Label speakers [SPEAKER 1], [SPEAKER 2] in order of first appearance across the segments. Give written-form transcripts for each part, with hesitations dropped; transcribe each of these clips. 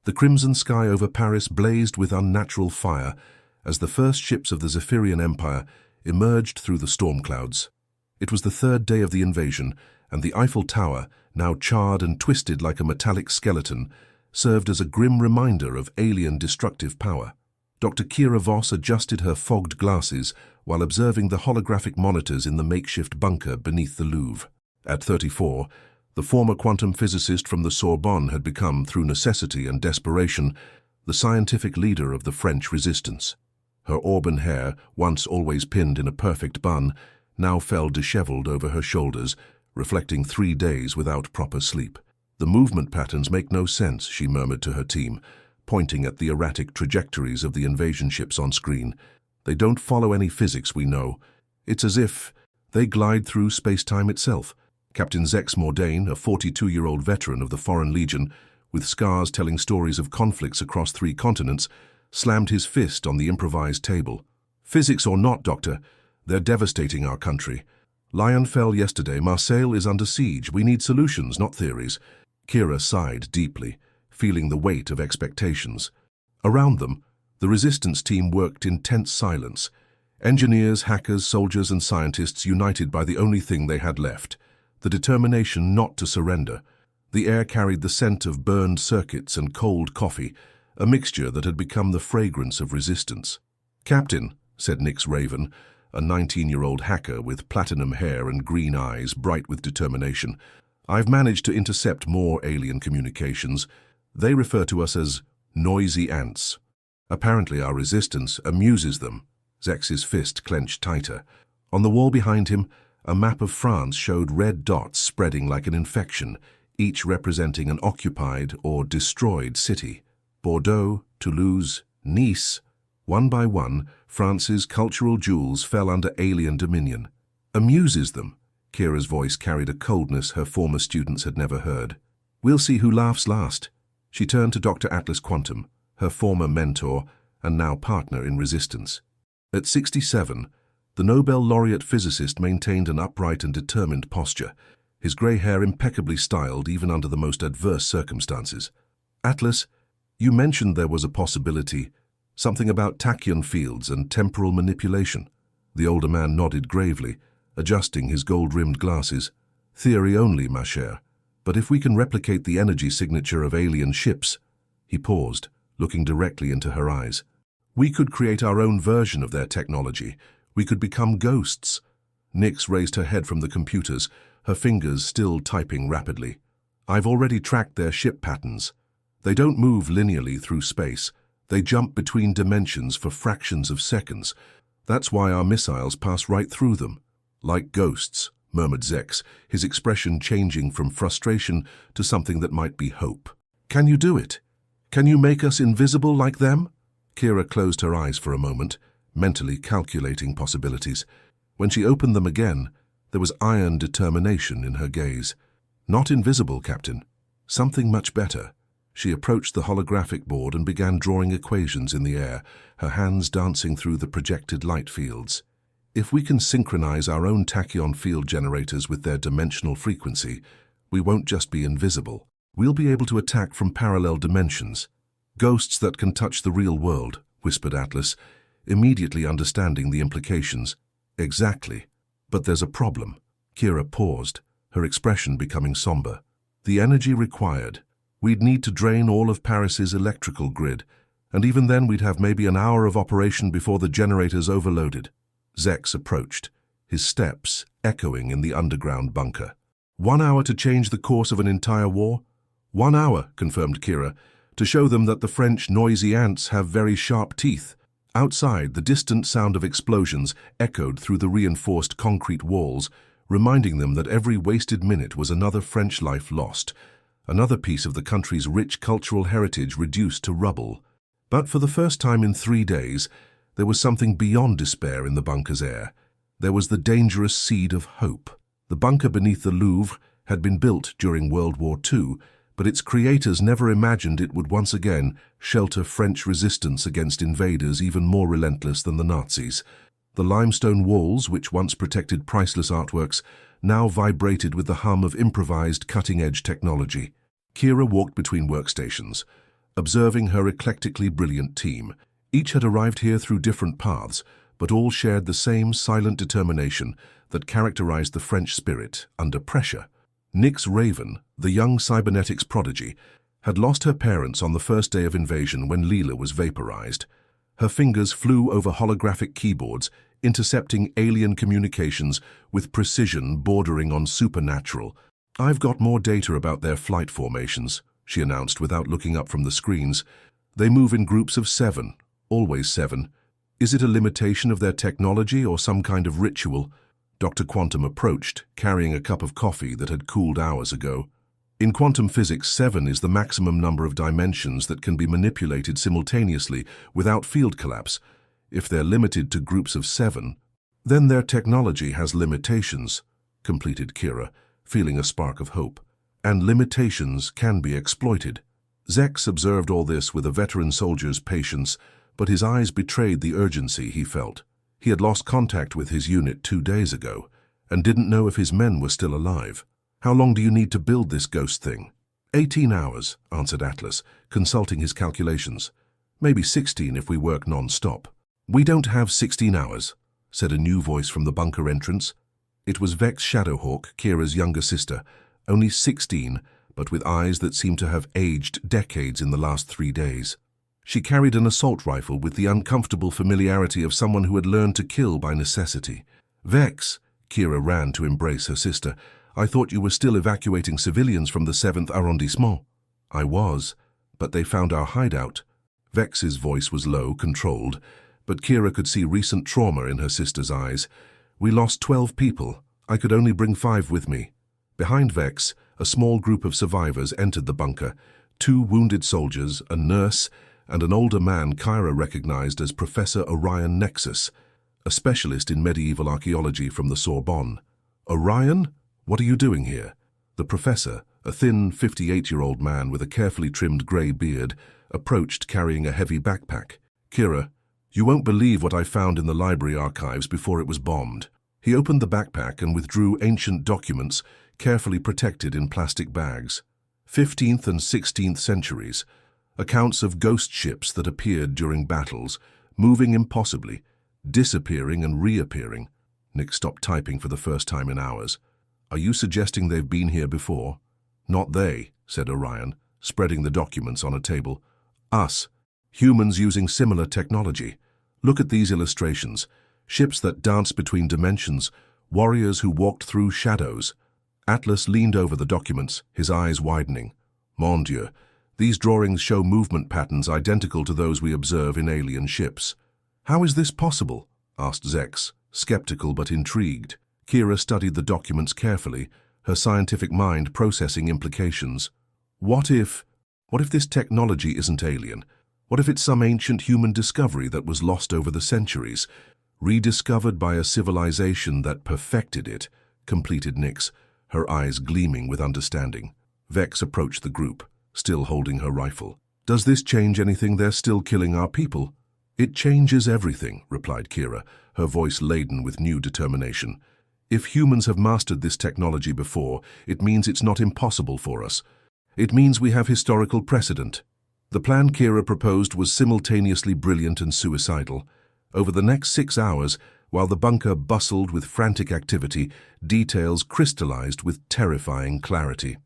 [SPEAKER 1] The crimson sky over Paris blazed with unnatural fire as the first ships of the Zephyrian Empire emerged through the storm clouds. It was the third day of the invasion, and the Eiffel Tower, now charred and twisted like a metallic skeleton, served as a grim reminder of alien destructive power. Dr. Kyra Voss adjusted her fogged glasses while observing the holographic monitors in the makeshift bunker beneath the Louvre. At 34, the former quantum physicist from the Sorbonne had become, through necessity and desperation, the scientific leader of the French resistance. Her auburn hair, once always pinned in a perfect bun, now fell disheveled over her shoulders, reflecting 3 days without proper sleep. "The movement patterns make no sense," she murmured to her team, pointing at the erratic trajectories of the invasion ships on screen. "They don't follow any physics we know. It's as if they glide through space-time itself." Captain Zex Mordaine, a 42-year-old veteran of the Foreign Legion, with scars telling stories of conflicts across 3 continents, slammed his fist on the improvised table. "Physics or not, Doctor, they're devastating our country. Lyon fell yesterday. Marseille is under siege. We need solutions, not theories." Kyra sighed deeply, feeling the weight of expectations. Around them, the resistance team worked in tense silence. Engineers, hackers, soldiers, and scientists united by the only thing they had left: the determination not to surrender. The air carried the scent of burned circuits and cold coffee, a mixture that had become the fragrance of resistance. "Captain," said Nyx Raven, a 19-year-old hacker with platinum hair and green eyes bright with determination, "I've managed to intercept more alien communications. They refer to us as noisy ants. Apparently our resistance amuses them." Zex's fist clenched tighter. On the wall behind him, a map of France showed red dots spreading like an infection, each representing an occupied or destroyed city. Bordeaux, Toulouse, Nice. One by one, France's cultural jewels fell under alien dominion. "Amuses them." Kyra's voice carried a coldness her former students had never heard. "We'll see who laughs last." She turned to Dr. Atlas Quantum, her former mentor and now partner in resistance. At 67, the Nobel laureate physicist maintained an upright and determined posture, his grey hair impeccably styled even under the most adverse circumstances. "Atlas, you mentioned there was a possibility, something about tachyon fields and temporal manipulation." The older man nodded gravely, adjusting his gold-rimmed glasses. "Theory only, ma chère. But if we can replicate the energy signature of alien ships—" He paused, looking directly into her eyes. "We could create our own version of their technology. We could become ghosts." Nyx raised her head from the computers, her fingers still typing rapidly. "I've already tracked their ship patterns. They don't move linearly through space. They jump between dimensions for fractions of seconds. That's why our missiles pass right through them." "Like ghosts," murmured Zex, his expression changing from frustration to something that might be hope. "Can you do it? Can you make us invisible like them?" Kyra closed her eyes for a moment, mentally calculating possibilities. When she opened them again, there was iron determination in her gaze. "Not invisible, Captain. Something much better." She approached the holographic board and began drawing equations in the air, her hands dancing through the projected light fields. "If we can synchronize our own tachyon field generators with their dimensional frequency, we won't just be invisible. We'll be able to attack from parallel dimensions. Ghosts that can touch the real world," whispered Atlas, immediately understanding the implications. "Exactly. But there's a problem." Kyra paused, her expression becoming somber. "The energy required. We'd need to drain all of Paris's electrical grid, and even then we'd have maybe an hour of operation before the generators overloaded." Zex approached, his steps echoing in the underground bunker. "1 hour to change the course of an entire war?" "1 hour," confirmed Kyra, "to show them that the French noisy ants have very sharp teeth." Outside, the distant sound of explosions echoed through the reinforced concrete walls, reminding them that every wasted minute was another French life lost, another piece of the country's rich cultural heritage reduced to rubble. But for the first time in 3 days, there was something beyond despair in the bunker's air. There was the dangerous seed of hope. The bunker beneath the Louvre had been built during World War II, but its creators never imagined it would once again shelter French resistance against invaders even more relentless than the Nazis. The limestone walls, which once protected priceless artworks, now vibrated with the hum of improvised cutting-edge technology. Kyra walked between workstations, observing her eclectically brilliant team. Each had arrived here through different paths, but all shared the same silent determination that characterized the French spirit under pressure. Nyx Raven, the young cybernetics prodigy, had lost her parents on the first day of invasion when Leela was vaporized. Her fingers flew over holographic keyboards, intercepting alien communications with precision bordering on supernatural. "I've got more data about their flight formations," she announced without looking up from the screens. "They move in groups of 7, always 7. Is it a limitation of their technology or some kind of ritual?" Dr. Quantum approached, carrying a cup of coffee that had cooled hours ago. "In quantum physics, 7 is the maximum number of dimensions that can be manipulated simultaneously without field collapse. If they're limited to groups of 7, then their technology has limitations," completed Kyra, feeling a spark of hope. "And limitations can be exploited." Zex observed all this with a veteran soldier's patience, but his eyes betrayed the urgency he felt. He had lost contact with his unit 2 days ago, and didn't know if his men were still alive. "How long do you need to build this ghost thing?" 18 hours, answered Atlas, consulting his calculations. "Maybe 16 if we work non-stop." "We don't have 16 hours, said a new voice from the bunker entrance. It was Vex Shadowhawk, Kyra's younger sister, only 16, but with eyes that seemed to have aged decades in the last 3 days. She carried an assault rifle with the uncomfortable familiarity of someone who had learned to kill by necessity. "Vex," Kyra ran to embrace her sister, "I thought you were still evacuating civilians from the 7th arrondissement." "I was, but they found our hideout." Vex's voice was low, controlled, but Kyra could see recent trauma in her sister's eyes. "We lost 12 people. I could only bring 5 with me." Behind Vex, a small group of survivors entered the bunker, 2 wounded soldiers, a nurse, and an older man Kyra recognized as Professor Orion Nexus, a specialist in medieval archaeology from the Sorbonne. "Orion? What are you doing here?" The professor, a thin 58-year-old man with a carefully trimmed grey beard, approached carrying a heavy backpack. "Kyra, you won't believe what I found in the library archives before it was bombed." He opened the backpack and withdrew ancient documents, carefully protected in plastic bags. 15th and 16th centuries, accounts of ghost ships that appeared during battles, moving impossibly, disappearing and reappearing. Nyx stopped typing for the first time in hours. "Are you suggesting they've been here before?" "Not they," said Orion, spreading the documents on a table. "Us, humans using similar technology. Look at these illustrations. Ships that dance between dimensions, warriors who walked through shadows." Atlas leaned over the documents, his eyes widening. "Mon Dieu, these drawings show movement patterns identical to those we observe in alien ships." "How is this possible?" asked Zex, skeptical but intrigued. Kyra studied the documents carefully, her scientific mind processing implications. What if this technology isn't alien? What if it's some ancient human discovery that was lost over the centuries, rediscovered by a civilization that perfected it?" completed Nyx, her eyes gleaming with understanding. Vex approached the group, still holding her rifle. "Does this change anything? They're still killing our people." "It changes everything," replied Kyra, her voice laden with new determination. "If humans have mastered this technology before, it means it's not impossible for us. It means we have historical precedent." The plan Kyra proposed was simultaneously brilliant and suicidal. Over the next 6 hours, while the bunker bustled with frantic activity, details crystallized with terrifying clarity.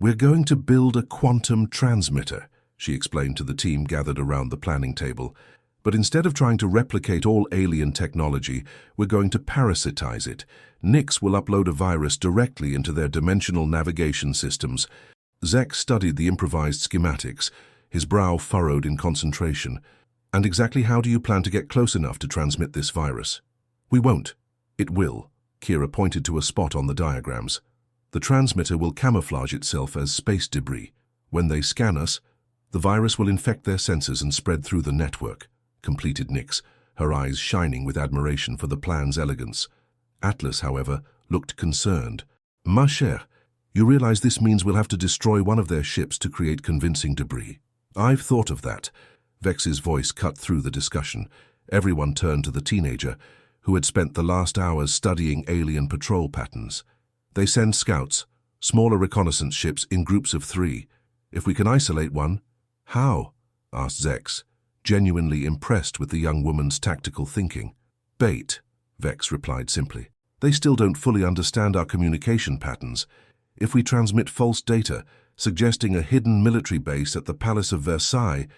[SPEAKER 1] "We're going to build a quantum transmitter," she explained to the team gathered around the planning table. "But instead of trying to replicate all alien technology, we're going to parasitize it. Nyx will upload a virus directly into their dimensional navigation systems." Zex studied the improvised schematics, his brow furrowed in concentration. "And exactly how do you plan to get close enough to transmit this virus?" "We won't. It will." Kyra pointed to a spot on the diagrams. "The transmitter will camouflage itself as space debris. When they scan us, the virus will infect their sensors and spread through the network," completed Nyx, her eyes shining with admiration for the plan's elegance. Atlas, however, looked concerned. "Ma chère, you realize this means we'll have to destroy one of their ships to create convincing debris." "I've thought of that." Vex's voice cut through the discussion. Everyone turned to the teenager, who had spent the last hours studying alien patrol patterns. "They send scouts, smaller reconnaissance ships in groups of 3. If we can isolate one..." "How?" asked Zex, genuinely impressed with the young woman's tactical thinking. Bait, Vex replied simply. They still don't fully understand our communication patterns. If we transmit false data, suggesting a hidden military base at the Palace of Versailles,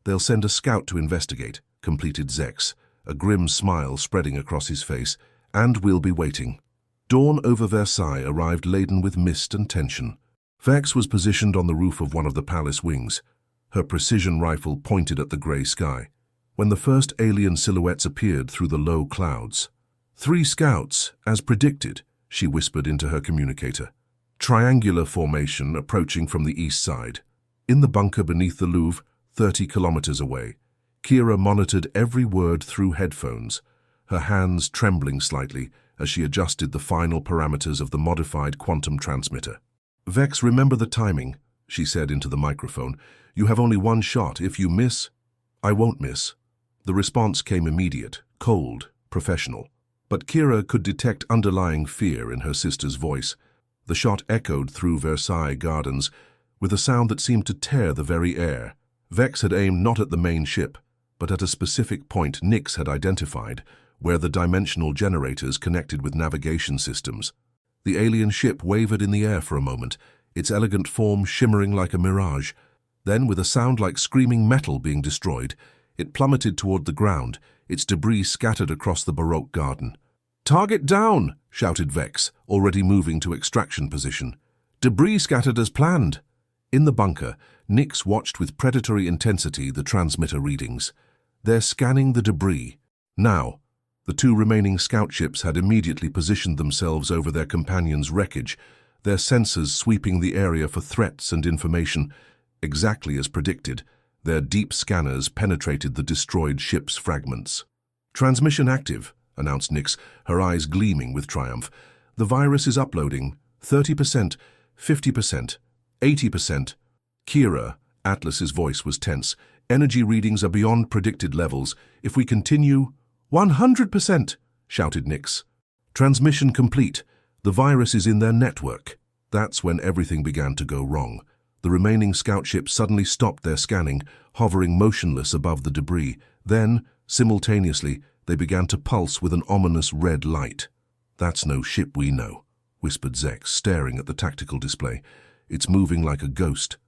[SPEAKER 1] they'll send a scout to investigate, completed Zex, a grim smile spreading across his face, and we'll be waiting. Dawn over Versailles arrived laden with mist and tension. Vex was positioned on the roof of one of the palace wings, her precision rifle pointed at the grey sky, when the first alien silhouettes appeared through the low clouds. 3 scouts, as predicted, she whispered into her communicator. Triangular formation approaching from the east side. In the bunker beneath the Louvre, 30 kilometers away, Kyra monitored every word through headphones, her hands trembling slightly as she adjusted the final parameters of the modified quantum transmitter. Vex, remember the timing, she said into the microphone. You have only 1 shot. If you miss, I won't miss. The response came immediate, cold, professional. But Kyra could detect underlying fear in her sister's voice. The shot echoed through Versailles gardens with a sound that seemed to tear the very air. Vex had aimed not at the main ship, but at a specific point Nyx had identified, where the dimensional generators connected with navigation systems. The alien ship wavered in the air for a moment, its elegant form shimmering like a mirage. Then, with a sound like screaming metal being destroyed, it plummeted toward the ground, its debris scattered across the Baroque garden. "Target down!" shouted Vex, already moving to extraction position. "Debris scattered as planned." In the bunker, Nyx watched with predatory intensity the transmitter readings. They're scanning the debris. Now, the 2 remaining scout ships had immediately positioned themselves over their companions' wreckage, their sensors sweeping the area for threats and information. Exactly as predicted, their deep scanners penetrated the destroyed ship's fragments. "Transmission active," announced Nyx, her eyes gleaming with triumph. "The virus is uploading. 30%, 50%, 80%. Kyra," Atlas's voice was tense. "Energy readings are beyond predicted levels. If we continue—" 100%, shouted Nyx. "Transmission complete. The virus is in their network." That's when everything began to go wrong. The remaining scout ships suddenly stopped their scanning, hovering motionless above the debris. Then, simultaneously, they began to pulse with an ominous red light. "That's no ship we know," whispered Zex, staring at the tactical display. "It's moving like a ghost."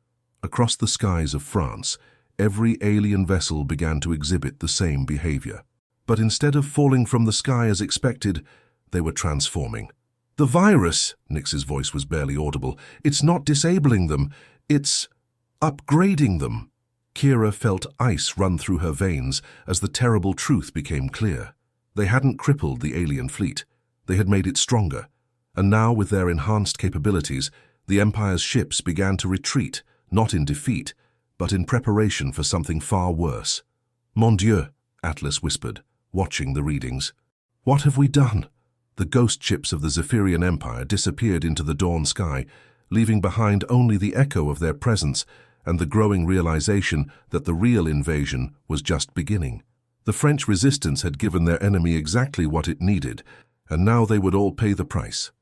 [SPEAKER 1] Across the skies of France, every alien vessel began to exhibit the same behavior. But instead of falling from the sky as expected, they were transforming. "The virus," Nyx's voice was barely audible, "it's not disabling them, it's upgrading them." Kyra felt ice run through her veins as the terrible truth became clear. They hadn't crippled the alien fleet. They had made it stronger. And now, with their enhanced capabilities, the Empire's ships began to retreat, not in defeat, but in preparation for something far worse. "Mon Dieu," Atlas whispered, watching the readings. "What have we done?" The ghost ships of the Zephyrian Empire disappeared into the dawn sky, leaving behind only the echo of their presence and the growing realization that the real invasion was just beginning. The French resistance had given their enemy exactly what it needed, and now they would all pay the price.